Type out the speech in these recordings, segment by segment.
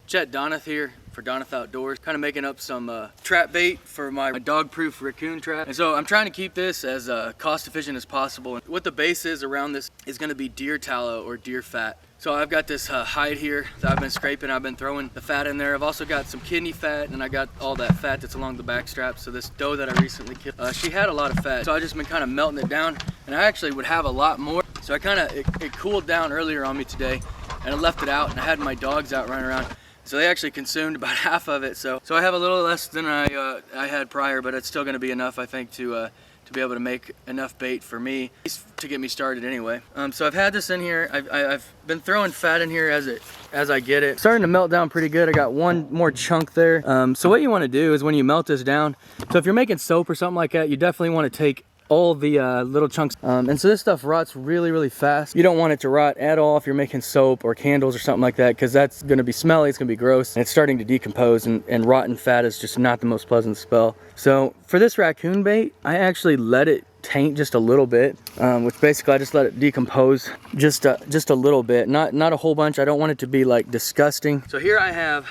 Chet Donath here for Donath Outdoors, kind of making up some trap bait for my dog-proof raccoon trap. And so I'm trying to keep this as cost efficient as possible. And what the base is around this is going to be deer tallow or deer fat. So I've got this hide here that I've been scraping. I've been throwing the fat in there. I've also got some kidney fat, and I got all that fat that's along the back strap. So this doe that I recently killed, she had a lot of fat. So I just been kind of melting it down, and I actually would have a lot more. So I kind of, it cooled down earlier on me today, and I left it out, and I had my dogs out running around. So they actually consumed about half of it. So I have a little less than I had prior, but it's still going to be enough, I think, to be able to make enough bait for me to get me started anyway. So I've had this in here. I've been throwing fat in here as I get it. It's starting to melt down pretty good. I got one more chunk there. So what you want to do is when you melt this down, so if you're making soap or something like that, you definitely want to take all the little chunks. And so this stuff rots really, really fast. You don't want it to rot at all if you're making soap or candles or something like that, because that's gonna be smelly, it's gonna be gross, and it's starting to decompose, and rotten fat is just not the most pleasant smell. So for this raccoon bait, I actually let it taint just a little bit, which basically I just let it decompose just a little bit, not a whole bunch. I don't want it to be like disgusting. So here I have,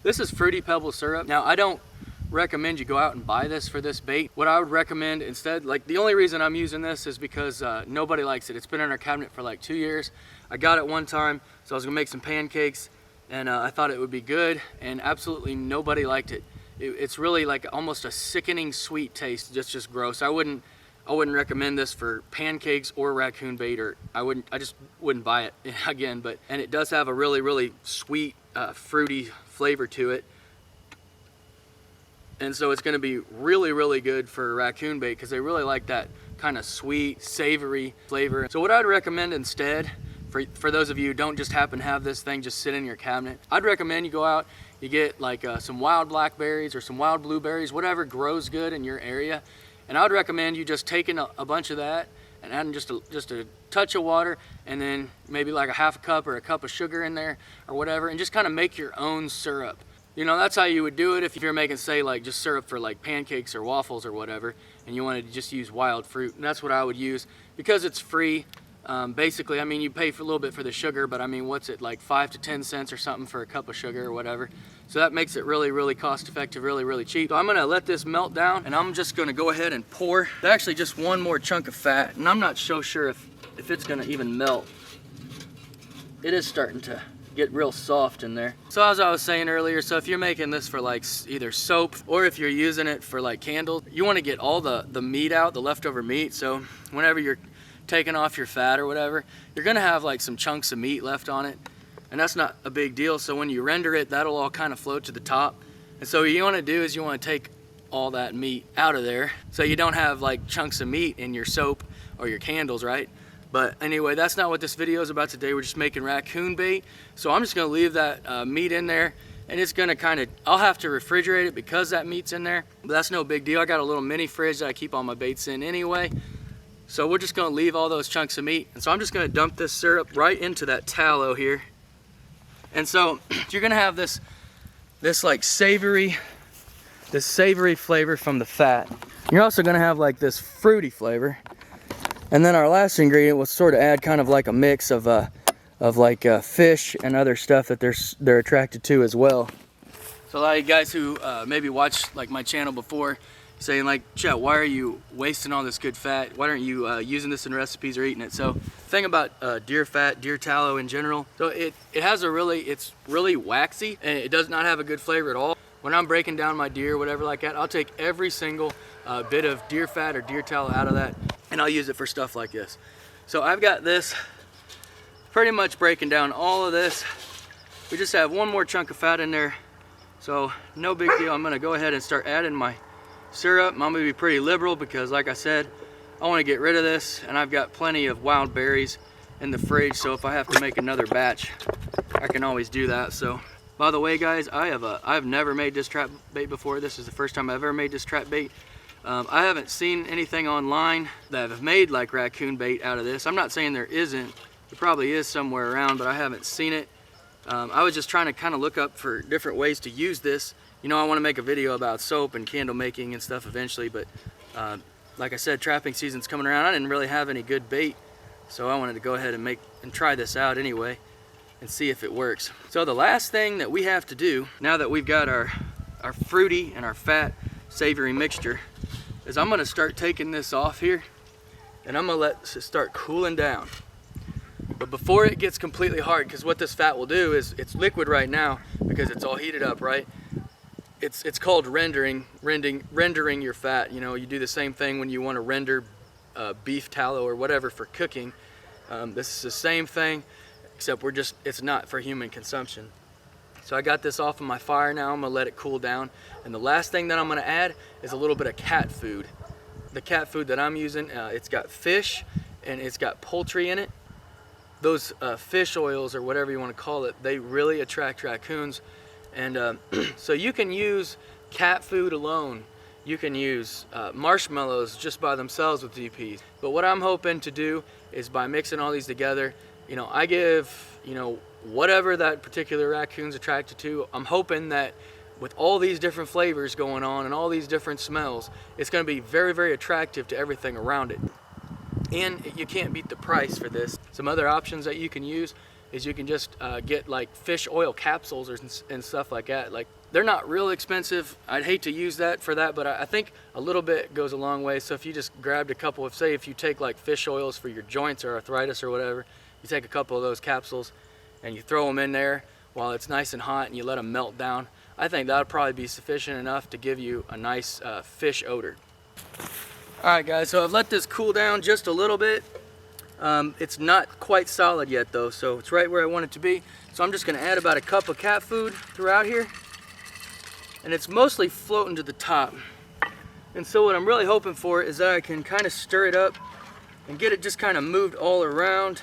this is Fruity Pebble syrup. Now I don't recommend you go out and buy this for this bait. What I would recommend instead, like the only reason I'm using this is because nobody likes it. It's been in our cabinet for like 2 years. I got it one time, so I was gonna make some pancakes, and I thought it would be good, and absolutely nobody liked it. It's really like almost a sickening sweet taste, just gross. I wouldn't recommend this for pancakes or raccoon bait, or I just wouldn't buy it again. And it does have a really, really sweet, fruity flavor to it. And so it's going to be really, really good for raccoon bait because they really like that kind of sweet, savory flavor. So what I'd recommend instead, for those of you who don't just happen to have this thing just sit in your cabinet, I'd recommend you go out, you get like some wild blackberries or some wild blueberries, whatever grows good in your area. And I would recommend you just taking a bunch of that and adding just a touch of water, and then maybe like a half a cup or a cup of sugar in there or whatever, and just kind of make your own syrup. You know, that's how you would do it if you're making, say, like just syrup for like pancakes or waffles or whatever, and you wanted to just use wild fruit. And that's what I would use because it's free. Basically, I mean, you pay for a little bit for the sugar, but I mean, what's it, like 5 to 10 cents or something for a cup of sugar or whatever. So that makes it really, really cost effective, really, really cheap. So I'm gonna let this melt down, and I'm just gonna go ahead and pour actually just one more chunk of fat, and I'm not so sure if it's gonna even melt. It is starting to get real soft in there. So as I was saying earlier, so if you're making this for like either soap or if you're using it for like candles, you want to get all the meat out, the leftover meat. So whenever you're taking off your fat or whatever, you're gonna have like some chunks of meat left on it, and that's not a big deal. So when you render it, that'll all kind of float to the top. And so what you want to do is you want to take all that meat out of there so you don't have like chunks of meat in your soap or your candles, right? But anyway, that's not what this video is about today. We're just making raccoon bait. So I'm just gonna leave that meat in there, and it's gonna I'll have to refrigerate it because that meat's in there, but that's no big deal. I got a little mini fridge that I keep all my baits in anyway. So we're just gonna leave all those chunks of meat. And so I'm just gonna dump this syrup right into that tallow here. And so you're gonna have this like savory flavor from the fat. You're also gonna have like this fruity flavor. And then our last ingredient will sort of add kind of like a mix of like fish and other stuff that they're attracted to as well. So a lot of you guys who maybe watched like my channel before saying like, Chet, why are you wasting all this good fat? Why aren't you using this in recipes or eating it? So the thing about deer fat, deer tallow in general, so it's really waxy, and it does not have a good flavor at all. When I'm breaking down my deer, whatever like that, I'll take every single bit of deer fat or deer tallow out of that, and I'll use it for stuff like this. So I've got this pretty much breaking down all of this. We just have one more chunk of fat in there, so no big deal. I'm gonna go ahead and start adding my syrup. I'm gonna be pretty liberal because, like I said, I want to get rid of this, and I've got plenty of wild berries in the fridge, so if I have to make another batch, I can always do that. So by the way, guys, I've never made this trap bait before. This is the first time I've ever made this trap bait. I haven't seen anything online that have made like raccoon bait out of this. I'm not saying there isn't. There probably is somewhere around, but I haven't seen it. I was just trying to kind of look up for different ways to use this. You know, I want to make a video about soap and candle making and stuff eventually, but like I said, trapping season's coming around. I didn't really have any good bait, so I wanted to go ahead and try this out anyway. and see if it works. So the last thing that we have to do, now that we've got our fruity and our fat savory mixture, is I'm gonna start taking this off here, and I'm gonna let it start cooling down. But before it gets completely hard, because what this fat will do is, it's liquid right now because it's all heated up, right? It's called rendering your fat. You know, you do the same thing when you want to render beef tallow or whatever for cooking. This is the same thing, except it's not for human consumption. So I got this off of my fire now. I'm gonna let it cool down. And the last thing that I'm gonna add is a little bit of cat food. The cat food that I'm using, it's got fish and it's got poultry in it. Those fish oils, or whatever you want to call it, they really attract raccoons. And so you can use cat food alone. You can use marshmallows just by themselves with DPs. But what I'm hoping to do is, by mixing all these together, you know, I give, you know, whatever that particular raccoon's attracted to. I'm hoping that with all these different flavors going on and all these different smells, it's going to be very, very attractive to everything around it. And you can't beat the price for this. Some other options that you can use is you can just get like fish oil capsules and stuff like that. Like, they're not real expensive. I'd hate to use that for that, but I think a little bit goes a long way. So if you just grabbed a couple of, say if you take like fish oils for your joints or arthritis or whatever, you take a couple of those capsules and you throw them in there while it's nice and hot and you let them melt down. I think that would probably be sufficient enough to give you a nice fish odor. Alright guys, so I've let this cool down just a little bit. It's not quite solid yet though, so it's right where I want it to be. So I'm just going to add about a cup of cat food throughout here. And it's mostly floating to the top. And so what I'm really hoping for is that I can kind of stir it up and get it just kind of moved all around.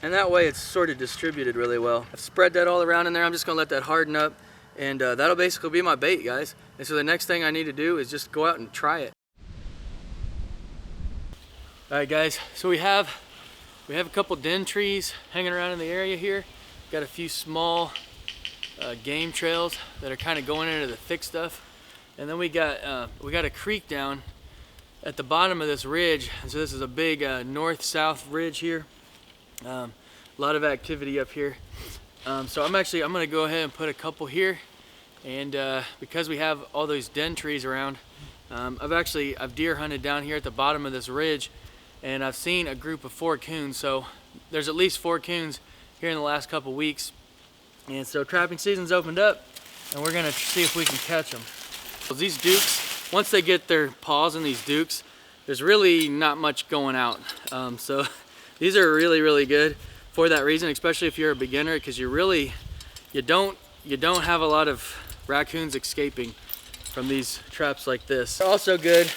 And that way it's sort of distributed really well. I've spread that all around in there. I'm just going to let that harden up. And that'll basically be my bait, guys. And so the next thing I need to do is just go out and try it. Alright guys, so we have a couple den trees hanging around in the area here. Got a few small game trails that are kind of going into the thick stuff. And then we got a creek down at the bottom of this ridge. And so this is a big north-south ridge here. A lot of activity up here. So I'm gonna go ahead and put a couple here. And because we have all those den trees around, I've deer hunted down here at the bottom of this ridge, and I've seen a group of 4 coons. So there's at least 4 coons here in the last couple weeks. And so trapping season's opened up, and we're gonna see if we can catch them. So these dukes, once they get their paws in these dukes, there's really not much going out. So these are really, really good for that reason, especially if you're a beginner, because you don't have a lot of raccoons escaping from these traps like this. They're also good,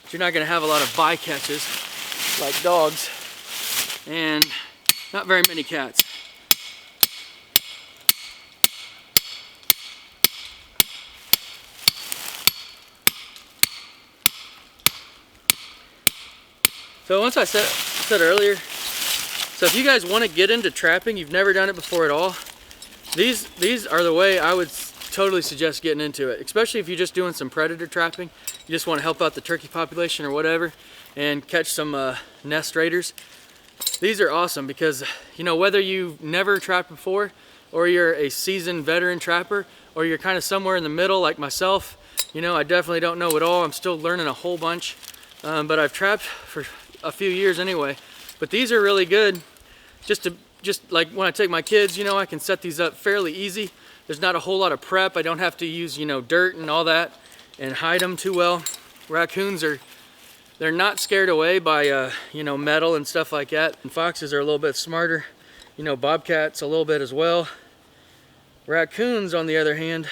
but you're not gonna have a lot of bycatches like dogs, and not very many cats. So once I said earlier, so if you guys want to get into trapping, you've never done it before at all, these are the way I would totally suggest getting into it, especially if you're just doing some predator trapping. You just want to help out the turkey population or whatever and catch some nest raiders. These are awesome because, you know, whether you've never trapped before or you're a seasoned veteran trapper or you're kind of somewhere in the middle like myself, you know, I definitely don't know it all. I'm still learning a whole bunch, but I've trapped for a few years anyway. But these are really good just like when I take my kids, you know, I can set these up fairly easy. There's not a whole lot of prep. I don't have to use, you know, dirt and all that and hide them too well. Raccoons they're not scared away by you know, metal and stuff like that. And foxes are a little bit smarter, you know, bobcats a little bit as well. Raccoons, on the other hand,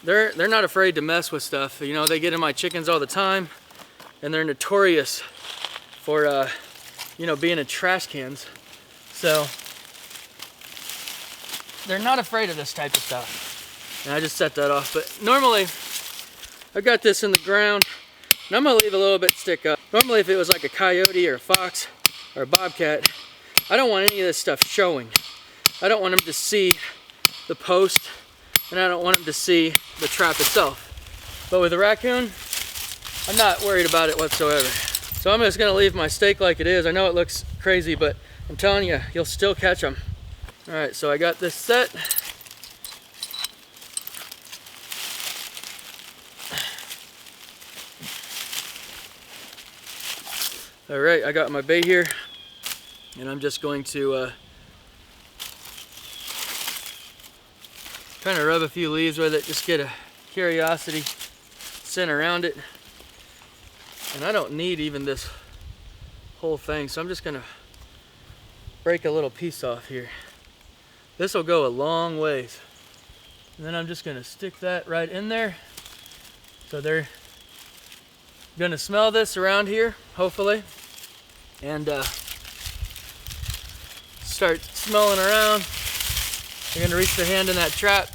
they're not afraid to mess with stuff. You know, they get in my chickens all the time, and they're notorious for you know, being in trash cans. So they're not afraid of this type of stuff. And I just set that off. But normally I've got this in the ground, and I'm gonna leave a little bit stick up. Normally if it was like a coyote or a fox or a bobcat, I don't want any of this stuff showing. I don't want them to see the post, and I don't want them to see the trap itself. But with a raccoon, I'm not worried about it whatsoever. So I'm just gonna leave my stake like it is. I know it looks crazy, but I'm telling you, you'll still catch them. All right, so I got this set. All right, I got my bait here, and I'm just going to kind of rub a few leaves with it, just get a curiosity scent around it. And I don't need even this whole thing, so I'm just gonna break a little piece off here. This will go a long ways. And then I'm just gonna stick that right in there. So they're gonna smell this around here, hopefully, and start smelling around. They're gonna reach their hand in that trap.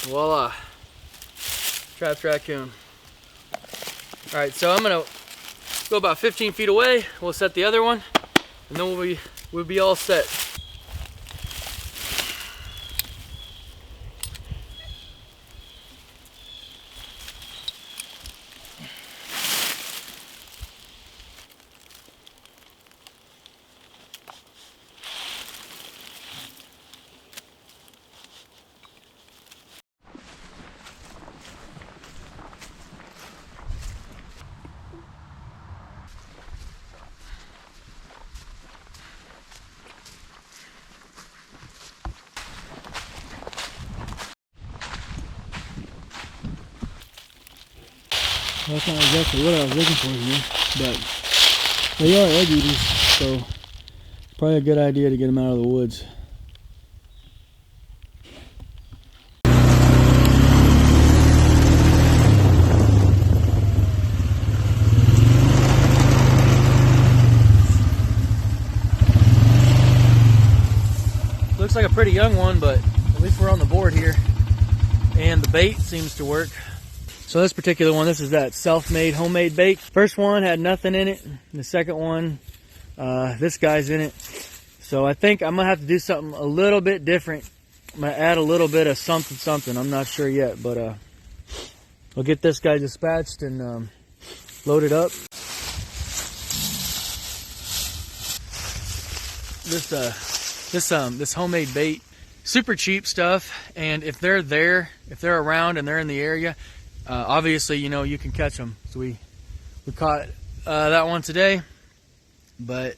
Voila, trapped raccoon. All right, so I'm gonna go about 15 feet away. We'll set the other one, and then we'll be all set. That's not exactly what I was looking for here, but they are egg eaters, so probably a good idea to get them out of the woods. Looks like a pretty young one, but at least we're on the board here, and the bait seems to work. So this particular one, this is that self-made homemade bait. First one had nothing in it. The second one, this guy's in it. So I think I'm gonna have to do something a little bit different. I'm gonna add a little bit of something. I'm not sure yet, but we'll get this guy dispatched and loaded up. This homemade bait, super cheap stuff. And if they're around and they're in the area, obviously, you know, you can catch them. So we caught that one today, but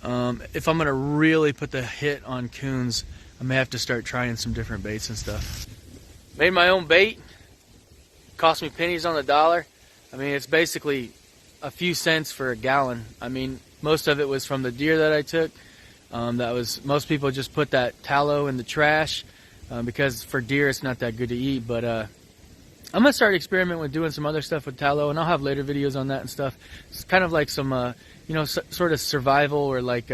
if I'm gonna really put the hit on coons, I may have to start trying some different baits and stuff. Made my own bait, cost me pennies on the dollar. I mean, it's basically a few cents for a gallon. I mean, most of it was from the deer that I took. Most people just put that tallow in the trash because for deer it's not that good to eat, but I'm gonna start experimenting with doing some other stuff with tallow, and I'll have later videos on that and stuff. It's kind of like some, you know, sort of survival or like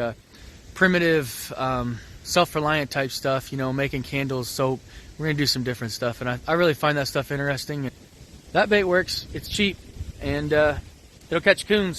primitive, self-reliant type stuff. You know, making candles, soap. We're gonna do some different stuff, and I really find that stuff interesting. That bait works. It's cheap, and it'll catch coons.